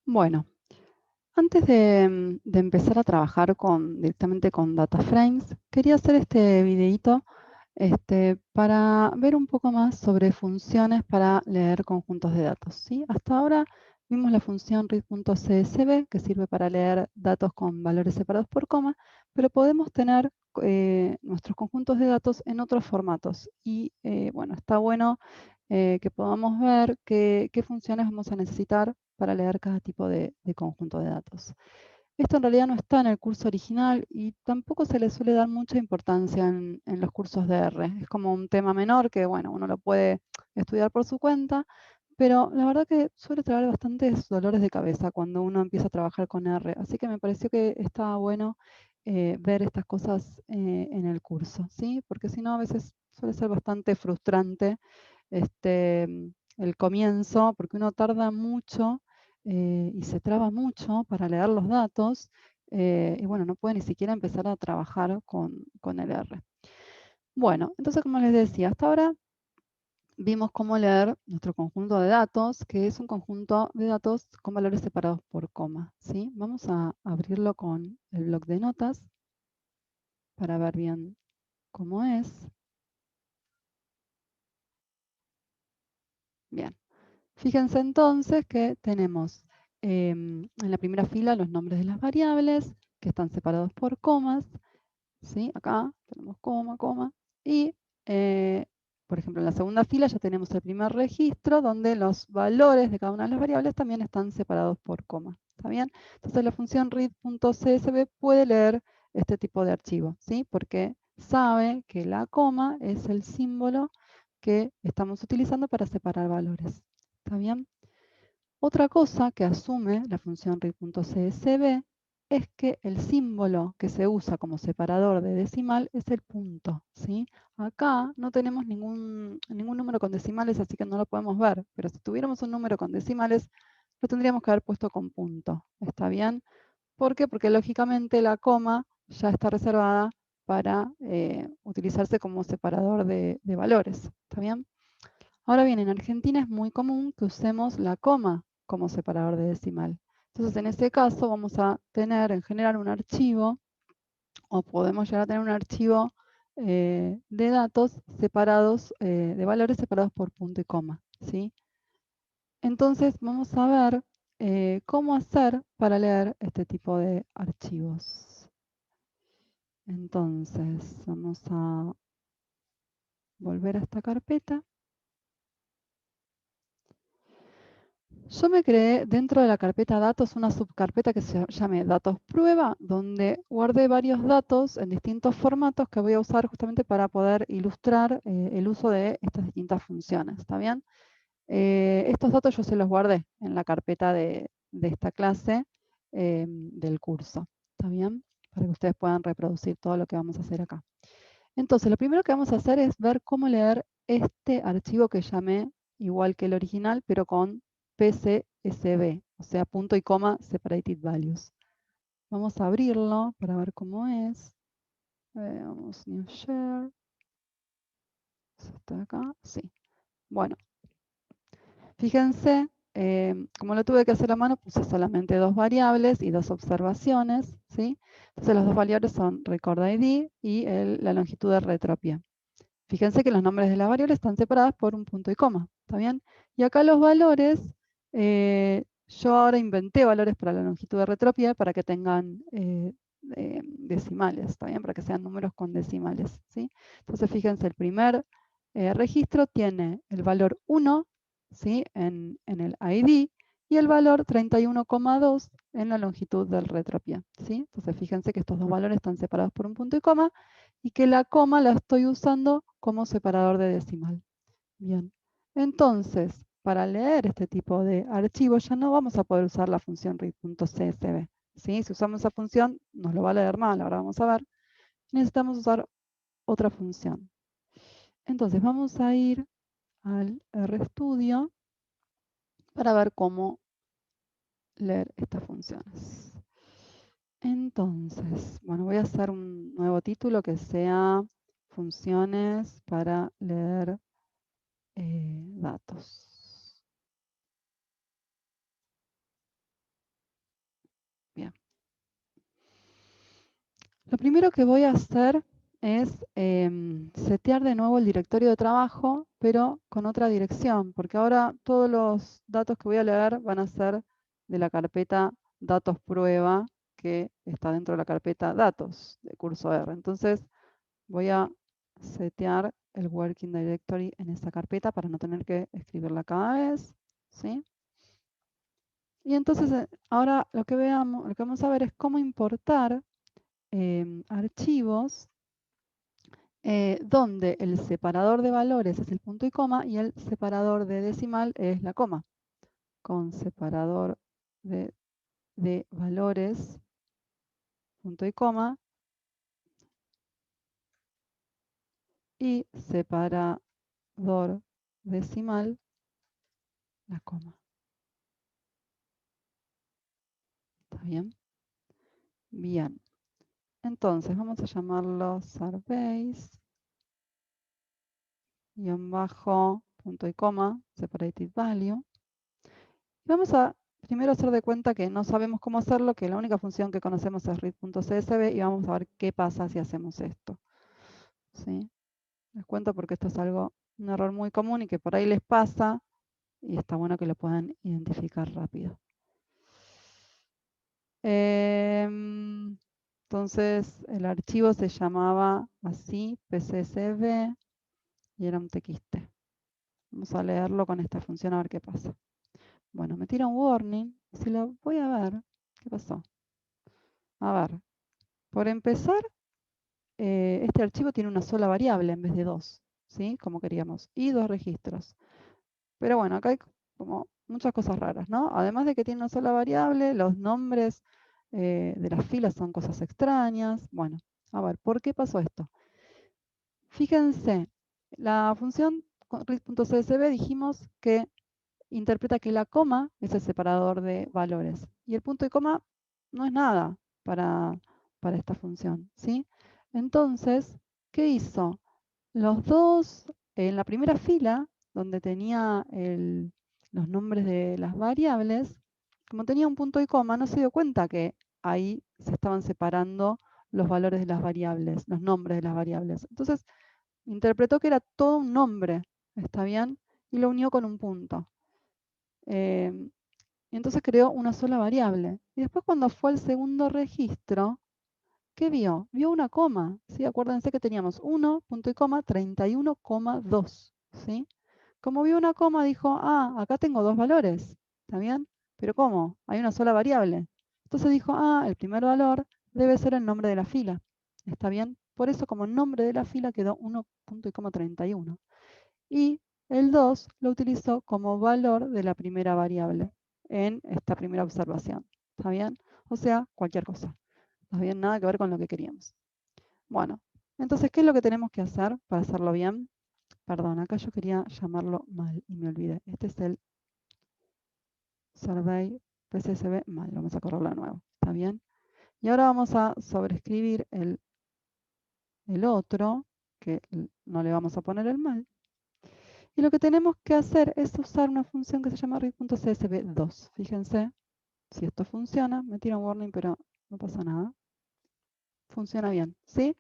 Bueno, antes de empezar a trabajar directamente con data frames, quería hacer este videíto para ver un poco más sobre funciones para leer conjuntos de datos, ¿sí? Hasta ahora vimos la función read.csv, que sirve para leer datos con valores separados por coma, pero podemos tener nuestros conjuntos de datos en otros formatos. Y bueno, está bueno que podamos ver qué funciones vamos a necesitar para leer cada tipo de conjunto de datos. Esto en realidad no está en el curso original y tampoco se le suele dar mucha importancia en los cursos de R. Es como un tema menor que, bueno, uno lo puede estudiar por su cuenta, pero la verdad que suele traer bastantes dolores de cabeza cuando uno empieza a trabajar con R. Así que me pareció que estaba bueno ver estas cosas en el curso, ¿sí? Porque si no, a veces suele ser bastante frustrante el comienzo, porque uno tarda mucho y se traba mucho para leer los datos, y bueno, no puede ni siquiera empezar a trabajar con el R. Bueno, entonces como les decía, hasta ahora vimos cómo leer nuestro conjunto de datos, que es un conjunto de datos con valores separados por coma, ¿sí? Vamos a abrirlo con el bloc de notas para ver bien cómo es. Bien, fíjense entonces que tenemos en la primera fila los nombres de las variables que están separados por comas, ¿sí? Acá tenemos coma, coma. Y, por ejemplo, en la segunda fila ya tenemos el primer registro donde los valores de cada una de las variables también están separados por coma. ¿Está bien? Entonces la función read.csv puede leer este tipo de archivo, ¿sí? Porque sabe que la coma es el símbolo que estamos utilizando para separar valores. ¿Está bien? Otra cosa que asume la función read.csv es que el símbolo que se usa como separador de decimal es el punto, ¿sí? Acá no tenemos ningún número con decimales, así que no lo podemos ver, pero si tuviéramos un número con decimales, lo tendríamos que haber puesto con punto, ¿está bien? ¿Por qué? Porque lógicamente la coma ya está reservada para utilizarse como separador de valores, ¿está bien? Ahora bien, en Argentina es muy común que usemos la coma como separador de decimal. Entonces, en ese caso vamos a tener en general un archivo, o podemos llegar a tener un archivo de datos separados, de valores separados por punto y coma, ¿sí? Entonces, vamos a ver cómo hacer para leer este tipo de archivos. Entonces, vamos a volver a esta carpeta. Yo me creé dentro de la carpeta datos una subcarpeta que se llame datos prueba, donde guardé varios datos en distintos formatos que voy a usar justamente para poder ilustrar el uso de estas distintas funciones. ¿Está bien? Estos datos yo se los guardé en la carpeta de esta clase del curso. ¿Está bien? Para que ustedes puedan reproducir todo lo que vamos a hacer acá. Entonces, lo primero que vamos a hacer es ver cómo leer este archivo que llamé igual que el original, pero con PCSV, o sea, punto y coma separated values. Vamos a abrirlo para ver cómo es. Vamos new share. ¿Está acá? Sí. Bueno, fíjense, como lo tuve que hacer a mano, puse solamente dos variables y dos observaciones, ¿sí? Entonces las dos variables son record ID y la longitud de retropia. Fíjense que los nombres de las variables están separadas por un punto y coma, ¿está bien? Y acá los valores, yo ahora inventé valores para la longitud de retropia para que tengan decimales, ¿está bien? Para que sean números con decimales, ¿sí? Entonces fíjense, el primer registro tiene el valor 1, ¿sí? En el ID y el valor 31,2 en la longitud del retropia, ¿sí? Entonces fíjense que estos dos valores están separados por un punto y coma y que la coma la estoy usando como separador de decimal. Bien, entonces, para leer este tipo de archivos ya no vamos a poder usar la función read.csv. ¿Sí? Si usamos esa función, nos lo va a leer mal, ahora vamos a ver. Necesitamos usar otra función. Entonces, vamos a ir al RStudio para ver cómo leer estas funciones. Entonces, bueno, voy a hacer un nuevo título que sea funciones para leer datos. Bien. Lo primero que voy a hacer es setear de nuevo el directorio de trabajo, pero con otra dirección, porque ahora todos los datos que voy a leer van a ser de la carpeta datos prueba, que está dentro de la carpeta datos de curso R. Entonces voy a setear el working directory en esa carpeta para no tener que escribirla cada vez, ¿sí? Y entonces ahora lo que vamos a ver es cómo importar archivos donde el separador de valores es el punto y coma y el separador de decimal es la coma. Con separador de valores, punto y coma, y separador decimal, la coma. ¿Está bien? Bien. Entonces vamos a llamarlo surveys, guión bajo, punto y coma, separated value. Y vamos a primero hacer de cuenta que no sabemos cómo hacerlo, que la única función que conocemos es read.csv y vamos a ver qué pasa si hacemos esto. ¿Sí? Les cuento porque esto es un error muy común y que por ahí les pasa y está bueno que lo puedan identificar rápido. Entonces el archivo se llamaba así, pcsv, y era un txt. Vamos a leerlo con esta función a ver qué pasa. Bueno, me tira un warning. Si lo voy a ver, ¿qué pasó? A ver, por empezar, este archivo tiene una sola variable en vez de dos, ¿sí? Como queríamos, y dos registros. Pero bueno, acá hay como muchas cosas raras, ¿no? Además de que tiene una sola variable, los nombres de las filas son cosas extrañas. Bueno, a ver, ¿por qué pasó esto? Fíjense, la función read.csv dijimos que interpreta que la coma es el separador de valores. Y el punto y coma no es nada para esta función, ¿sí? Entonces, ¿qué hizo? Los dos, en la primera fila, donde tenía los nombres de las variables, como tenía un punto y coma, no se dio cuenta que ahí se estaban separando los valores de las variables, los nombres de las variables. Entonces, interpretó que era todo un nombre, ¿está bien? Y lo unió con un punto. Y entonces creó una sola variable. Y después cuando fue al segundo registro, ¿qué vio? Vio una coma, ¿sí? Acuérdense que teníamos 1, punto y coma, 31,2, ¿sí? Como vio una coma, dijo, ah, acá tengo dos valores, ¿está bien? Pero ¿cómo? Hay una sola variable. Entonces dijo, ah, el primer valor debe ser el nombre de la fila, ¿está bien? Por eso como nombre de la fila quedó 1, punto y coma, 31. Y el 2 lo utilizó como valor de la primera variable en esta primera observación, ¿está bien? O sea, cualquier cosa. No había nada que ver con lo que queríamos. Bueno, entonces, ¿qué es lo que tenemos que hacer para hacerlo bien? Perdón, acá yo quería llamarlo mal y me olvidé. Este es el survey pcsv mal. Vamos a correrlo de nuevo. ¿Está bien? Y ahora vamos a sobreescribir el otro, que no le vamos a poner el mal. Y lo que tenemos que hacer es usar una función que se llama read.csv2. Fíjense, si esto funciona, me tira un warning, pero no pasa nada. Funciona bien, ¿sí?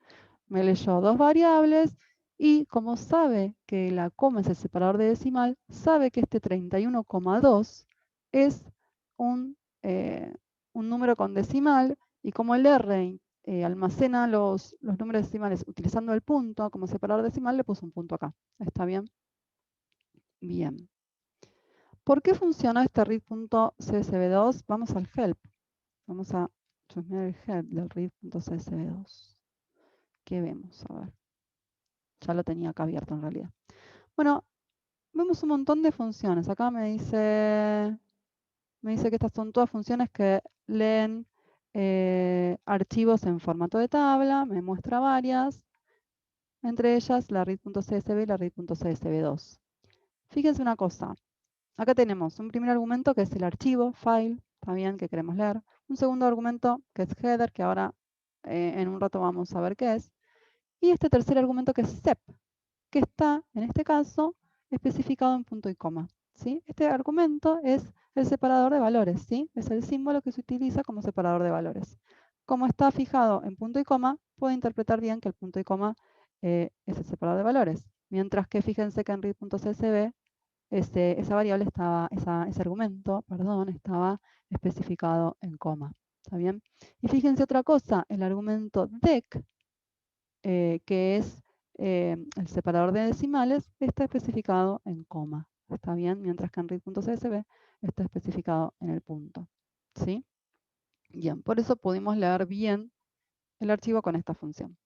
Me leyó dos variables y como sabe que la coma es el separador de decimal, sabe que este 31,2 es un número con decimal y como el R almacena los números decimales utilizando el punto como separador decimal, le puso un punto acá. ¿Está bien? Bien. ¿Por qué funciona este read.csv2? Vamos al help. Vamos a chusmear el help del read.csv2. ¿Qué vemos? A ver. Ya lo tenía acá abierto en realidad. Bueno, vemos un montón de funciones. Acá me dice que estas son todas funciones que leen archivos en formato de tabla. Me muestra varias. Entre ellas la read.csv y la read.csv2. Fíjense una cosa. Acá tenemos un primer argumento que es el archivo, file, también que queremos leer. Un segundo argumento que es header, que ahora en un rato vamos a ver qué es. Y este tercer argumento que es sep, que está, en este caso, especificado en punto y coma. ¿sí? Este argumento es el separador de valores, ¿sí? Es el símbolo que se utiliza como separador de valores. Como está fijado en punto y coma, puedo interpretar bien que el punto y coma es el separador de valores. Mientras que fíjense que en read.csv esa variable estaba, ese argumento, perdón, estaba especificado en coma. ¿Está bien? Y fíjense otra cosa, el argumento dec, que es el separador de decimales, está especificado en coma. ¿Está bien? Mientras que en read.csv está especificado en el punto. ¿Sí? Bien, por eso pudimos leer bien el archivo con esta función.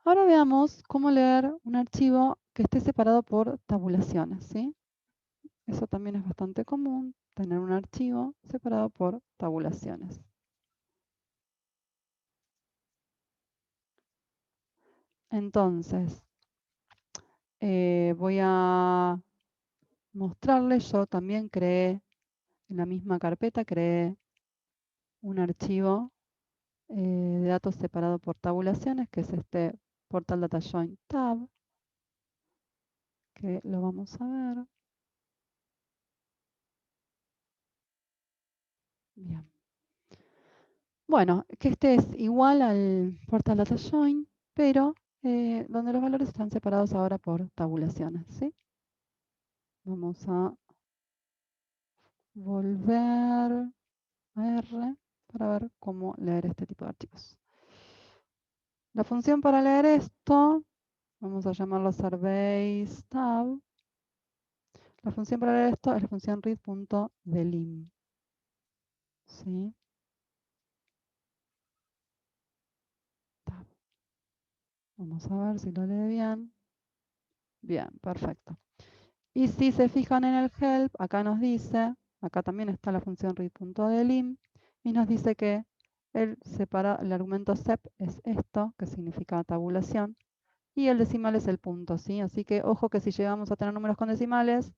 Ahora veamos cómo leer un archivo que esté separado por tabulaciones. ¿Sí? Eso también es bastante común, tener un archivo separado por tabulaciones. Entonces, voy a mostrarles, yo también creé, en la misma carpeta, creé un archivo de datos separado por tabulaciones, que es este Portal Data Join Tab, que lo vamos a ver. Bien. Bueno, que este es igual al Portal Data Join, pero donde los valores están separados ahora por tabulaciones, ¿sí? Vamos a volver a R para ver cómo leer este tipo de archivos. La función para leer esto, vamos a llamarlo surveys tab. La función para leer esto es la función read.delim. ¿Sí? Tab. Vamos a ver si lo lee bien. Bien, perfecto. Y si se fijan en el help, acá nos dice, acá también está la función read.delim, y nos dice que el argumento sep es esto, que significa tabulación, y el decimal es el punto, ¿sí? Así que ojo que si llegamos a tener números con decimales,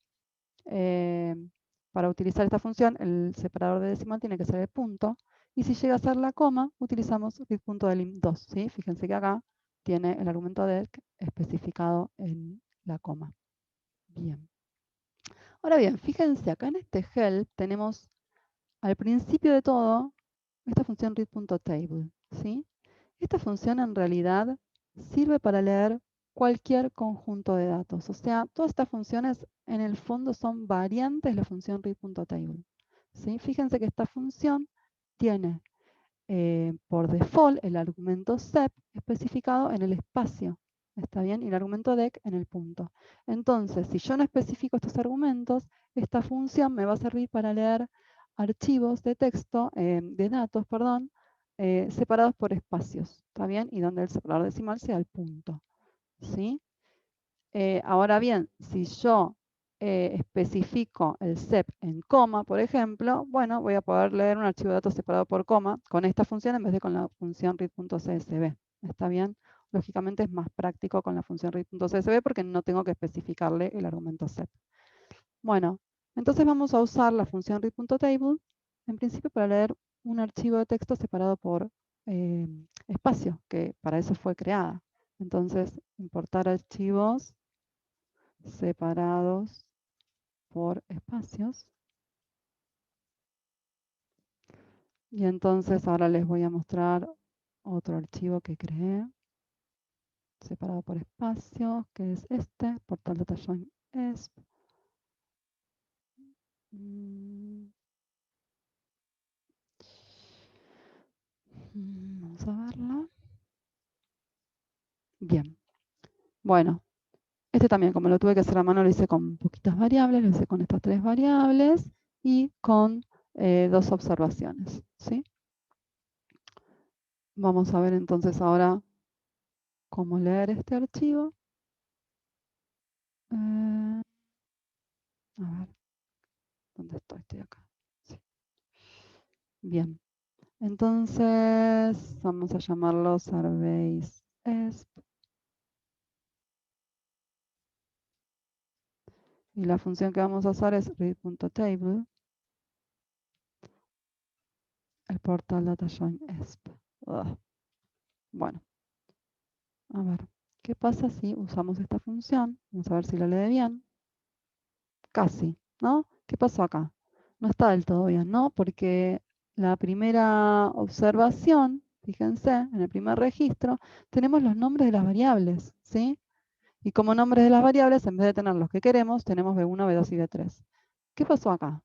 para utilizar esta función, el separador de decimal tiene que ser el punto, y si llega a ser la coma, utilizamos read.delim2, ¿sí? Fíjense que acá tiene el argumento dec especificado en la coma. Bien. Ahora bien, fíjense, acá en este help tenemos al principio de todo esta función read.table, ¿sí? Esta función en realidad sirve para leer cualquier conjunto de datos. O sea, todas estas funciones en el fondo son variantes de la función read.table, ¿sí? Fíjense que esta función tiene por default el argumento sep especificado en el espacio, ¿está bien? Y el argumento dec en el punto. Entonces, si yo no especifico estos argumentos, esta función me va a servir para leer archivos de texto, de datos, perdón, separados por espacios, ¿está bien? Y donde el separador decimal sea el punto, ¿sí? Ahora bien, si yo especifico el sep en coma, por ejemplo, bueno, voy a poder leer un archivo de datos separado por coma con esta función en vez de con la función read.csv. ¿Está bien? Lógicamente es más práctico con la función read.csv porque no tengo que especificarle el argumento sep. Bueno, entonces vamos a usar la función read.table en principio para leer un archivo de texto separado por espacio, que para eso fue creada. Entonces, importar archivos separados por espacios. Y entonces ahora les voy a mostrar otro archivo que creé, separado por espacios, que es este, portal data join esp. Vamos a verlo. Bien. Bueno, este también, como lo tuve que hacer a mano, lo hice con poquitas variables, lo hice con estas 3 variables y con 2 observaciones, ¿sí? Vamos a ver entonces ahora cómo leer este archivo. A ver, ¿dónde estoy? Estoy acá. Sí. Bien, entonces vamos a llamarlo surveys esp. Y la función que vamos a usar es read.table, el portal data join esp. Bueno, a ver, ¿qué pasa si usamos esta función? Vamos a ver si la lee bien. casi, ¿no? ¿Qué pasó acá? No está del todo bien, ¿no? Porque la primera observación, fíjense, en el primer registro, tenemos los nombres de las variables, ¿sí? Y como nombres de las variables, en vez de tener los que queremos, tenemos B1, B2 y B3. ¿Qué pasó acá?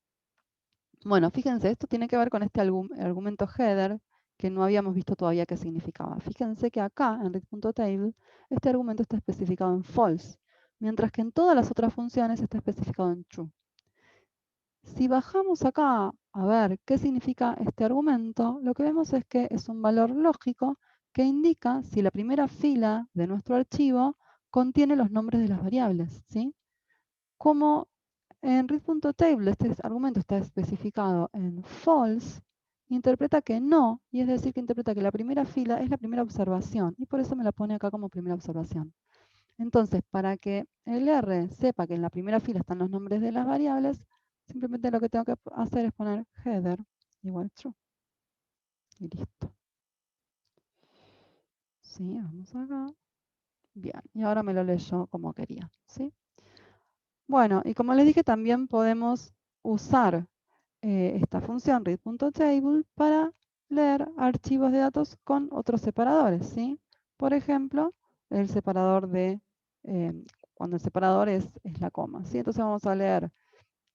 Bueno, fíjense, esto tiene que ver con este argumento header que no habíamos visto todavía qué significaba. Fíjense que acá, en read.table, este argumento está especificado en false, mientras que en todas las otras funciones está especificado en true. Si bajamos acá a ver qué significa este argumento, lo que vemos es que es un valor lógico que indica si la primera fila de nuestro archivo contiene los nombres de las variables, ¿sí? Como en read.table este argumento está especificado en false, interpreta que no, y es decir, que interpreta que la primera fila es la primera observación, y por eso me la pone acá como primera observación. Entonces, para que el R sepa que en la primera fila están los nombres de las variables, simplemente lo que tengo que hacer es poner header igual true. Y listo. Sí, vamos acá. Bien, y ahora me lo leyó como quería, ¿sí? Bueno, y como les dije, también podemos usar esta función read.table para leer archivos de datos con otros separadores, ¿sí? Por ejemplo, el separador de, cuando el separador es la coma, ¿sí? Entonces vamos a leer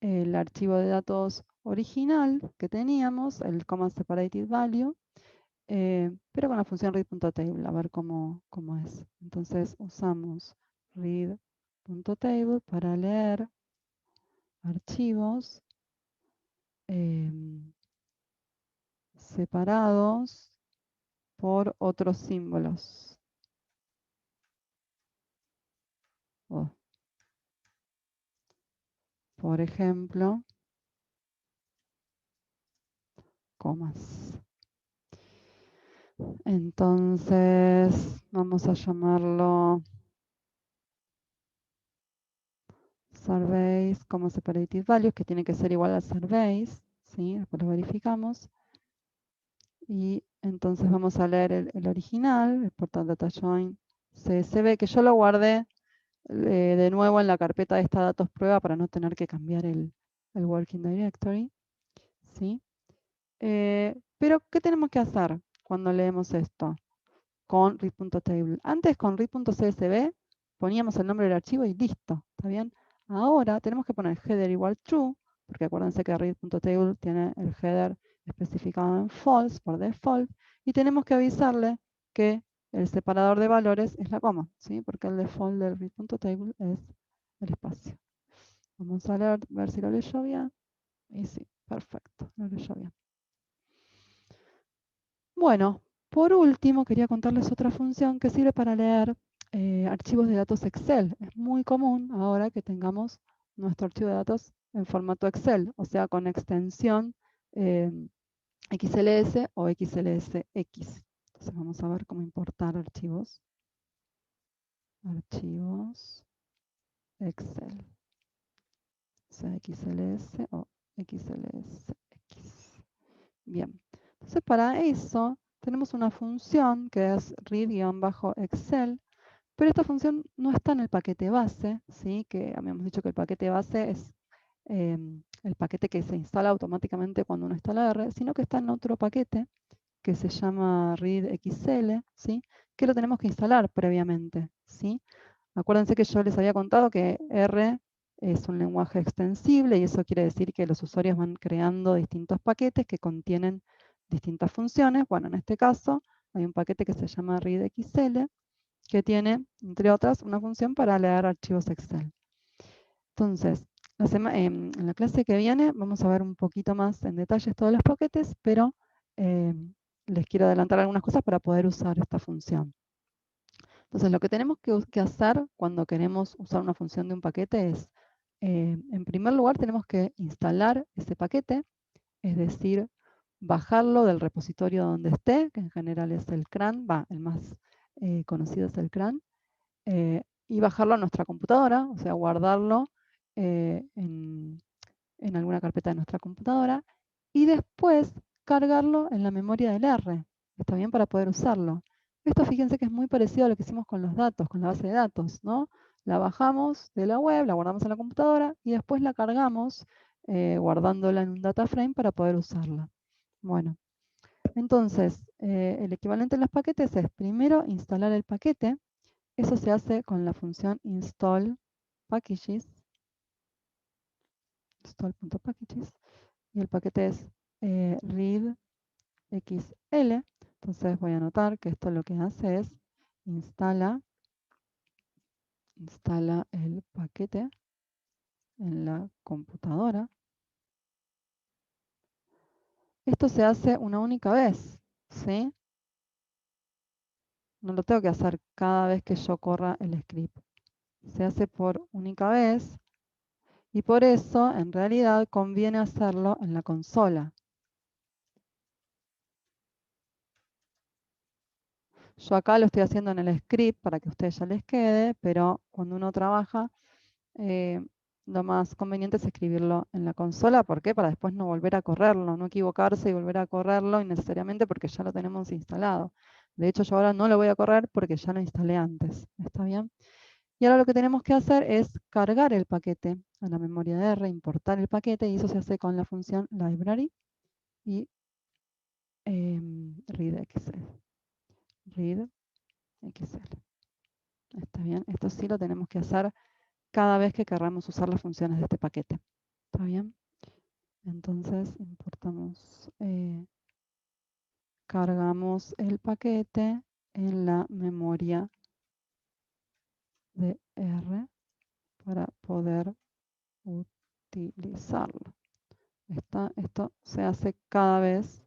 el archivo de datos original que teníamos, el comma separated value, pero con la función read.table, a ver cómo es. Entonces usamos read.table para leer archivos separados por otros símbolos. Por ejemplo, comas. Entonces, vamos a llamarlo surveys como separated values, que tiene que ser igual a surveys, ¿sí? Después lo verificamos. Y entonces vamos a leer el original, el portal data join CSV, que yo lo guardé de nuevo en la carpeta de esta datos prueba para no tener que cambiar el working directory, ¿sí? Pero, ¿qué tenemos que hacer cuando leemos esto? Con read.table. Antes con read.csv poníamos el nombre del archivo y listo, ¿está bien? Ahora tenemos que poner header igual true, porque acuérdense que read.table tiene el header especificado en false por default, y tenemos que avisarle que el separador de valores es la coma, ¿sí? Porque el default del read.table es el espacio. Vamos a leer, ver si lo leyó bien. Y sí, perfecto, lo leyó bien. Bueno, por último, quería contarles otra función que sirve para leer archivos de datos Excel. Es muy común ahora que tengamos nuestro archivo de datos en formato Excel, o sea, con extensión XLS o XLSX. Entonces vamos a ver cómo importar archivos. Archivos Excel. O sea, XLS o XLSX. Bien, entonces para eso tenemos una función que es read-excel, pero esta función no está en el paquete base, ¿sí? Que habíamos dicho que el paquete base es el paquete que se instala automáticamente cuando uno instala R, sino que está en otro paquete que se llama readxl, ¿sí? Que lo tenemos que instalar previamente, ¿sí? Acuérdense que yo les había contado que R es un lenguaje extensible y eso quiere decir que los usuarios van creando distintos paquetes que contienen distintas funciones. Bueno, en este caso hay un paquete que se llama readxl que tiene, entre otras, una función para leer archivos Excel. Entonces, en la clase que viene vamos a ver un poquito más en detalles todos los paquetes, pero les quiero adelantar algunas cosas para poder usar esta función. Entonces, lo que tenemos que hacer cuando queremos usar una función de un paquete es, en primer lugar, tenemos que instalar ese paquete, es decir, bajarlo del repositorio donde esté, que en general es el CRAN, el más conocido es el CRAN, y bajarlo a nuestra computadora, o sea, guardarlo en alguna carpeta de nuestra computadora, y después cargarlo en la memoria del R, ¿está bien? Para poder usarlo. Esto fíjense que es muy parecido a lo que hicimos con los datos, con la base de datos, ¿no? La bajamos de la web, la guardamos en la computadora y después la cargamos guardándola en un data frame para poder usarla. Bueno, entonces el equivalente en los paquetes es primero instalar el paquete. Eso se hace con la función install packages, install.packages, y el paquete es readxl. Entonces voy a anotar que esto lo que hace es instala el paquete en la computadora. Esto se hace una única vez, ¿sí? No lo tengo que hacer cada vez que yo corra el script. Se hace por única vez y por eso en realidad conviene hacerlo en la consola. Yo acá lo estoy haciendo en el script para que a ustedes ya les quede, pero cuando uno trabaja, lo más conveniente es escribirlo en la consola. ¿Por qué? Para después no volver a correrlo, no equivocarse y volver a correrlo innecesariamente porque ya lo tenemos instalado. De hecho, yo ahora no lo voy a correr porque ya lo instalé antes. ¿Está bien? Y ahora lo que tenemos que hacer es cargar el paquete a la memoria de R, importar el paquete, y eso se hace con la función library y readxl. Readxl. ¿Está bien? Esto sí lo tenemos que hacer cada vez que querramos usar las funciones de este paquete. ¿Está bien? Entonces importamos, cargamos el paquete en la memoria de R para poder utilizarlo. Esto se hace cada vez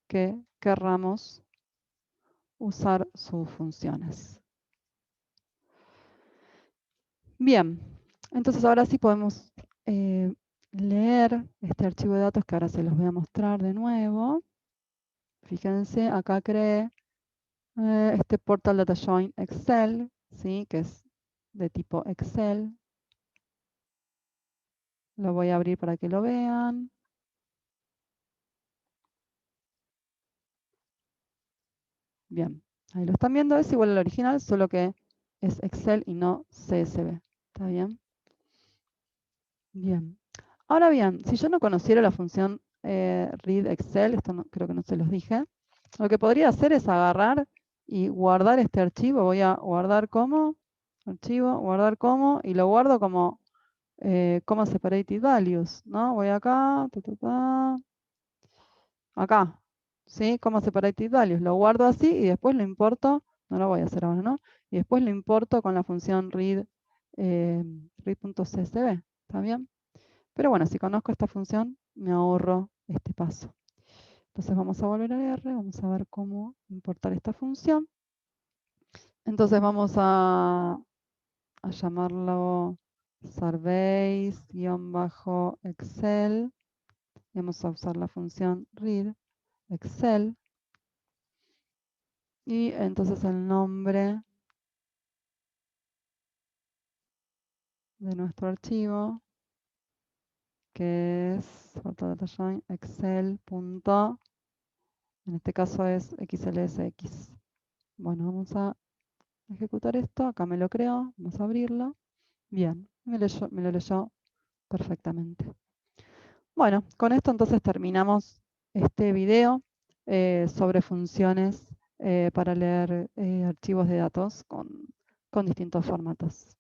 que querramos usar sus funciones. Bien, entonces ahora sí podemos leer este archivo de datos que ahora se los voy a mostrar de nuevo. Fíjense, acá creé este Portal Data Join Excel, ¿sí? Que es de tipo Excel. Lo voy a abrir para que lo vean. Bien, ahí lo están viendo, es igual al original, solo que es Excel y no CSV. ¿Está bien? Bien. Ahora bien, si yo no conociera la función read Excel, esto creo que no se los dije, lo que podría hacer es agarrar y guardar este archivo. Voy a guardar como, archivo, guardar como, y lo guardo como comma separated values, ¿no? Voy acá, acá, ¿sí? Comma separated values. Lo guardo así y después lo importo, no lo voy a hacer ahora, ¿no? Y después lo importo con la función read.csv, ¿está bien? Pero bueno, si conozco esta función, me ahorro este paso. Entonces vamos a volver a R, vamos a ver cómo importar esta función. Entonces vamos a llamarlo surveys-excel. Vamos a usar la función read excel. Y entonces el nombre de nuestro archivo, que es excel. En este caso es xlsx. Bueno, vamos a ejecutar esto. Acá me lo creo. Vamos a abrirlo. Bien, me lo leyó perfectamente. Bueno, con esto entonces terminamos este video sobre funciones para leer archivos de datos con distintos formatos.